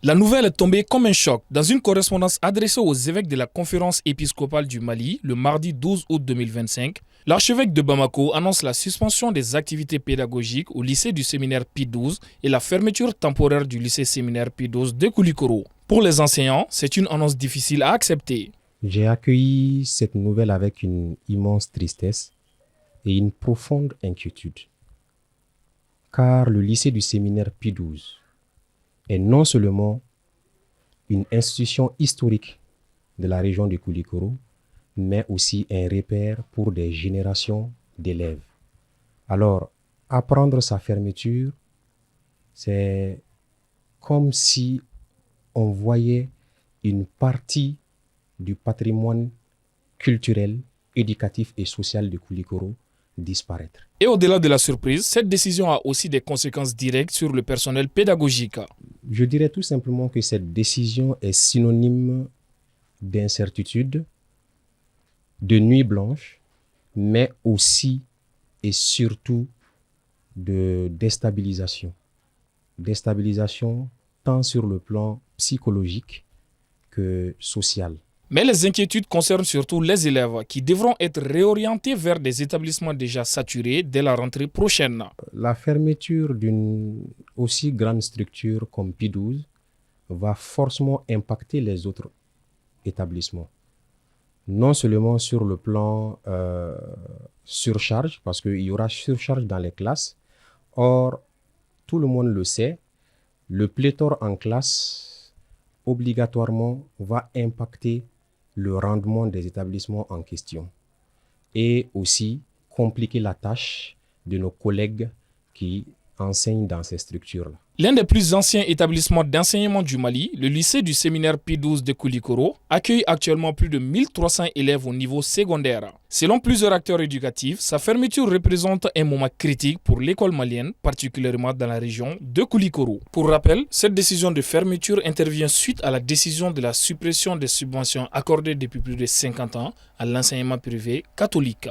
La nouvelle est tombée comme un choc. Dans une correspondance adressée aux évêques de la conférence épiscopale du Mali, le mardi 12 août 2025, l'archevêque de Bamako annonce la suspension des activités pédagogiques au lycée du séminaire P12 et la fermeture temporaire du lycée séminaire P12 de Koulikoro. Pour les enseignants, c'est une annonce difficile à accepter. J'ai accueilli cette nouvelle avec une immense tristesse et une profonde inquiétude. Car le lycée du séminaire P12 est non seulement une institution historique de la région de Koulikoro, mais aussi un repère pour des générations d'élèves. Alors, apprendre sa fermeture, c'est comme si on voyait une partie du patrimoine culturel, éducatif et social de Koulikoro disparaître. Et au-delà de la surprise, cette décision a aussi des conséquences directes sur le personnel pédagogique. Je dirais tout simplement que cette décision est synonyme d'incertitude, de nuit blanche, mais aussi et surtout de déstabilisation. Déstabilisation tant sur le plan psychologique que social. Mais les inquiétudes concernent surtout les élèves qui devront être réorientés vers des établissements déjà saturés dès la rentrée prochaine. La fermeture d'une aussi grande structure comme P12 va forcément impacter les autres établissements. Non seulement sur le plan surcharge, parce qu'il y aura surcharge dans les classes. Or, tout le monde le sait, le pléthore en classe obligatoirement va impacter le rendement des établissements en question et aussi compliquer la tâche de nos collègues qui enseignent dans ces structures-là. L'un des plus anciens établissements d'enseignement du Mali, le lycée du séminaire P12 de Koulikoro, accueille actuellement plus de 1300 élèves au niveau secondaire. Selon plusieurs acteurs éducatifs, sa fermeture représente un moment critique pour l'école malienne, particulièrement dans la région de Koulikoro. Pour rappel, cette décision de fermeture intervient suite à la décision de la suppression des subventions accordées depuis plus de 50 ans à l'enseignement privé catholique.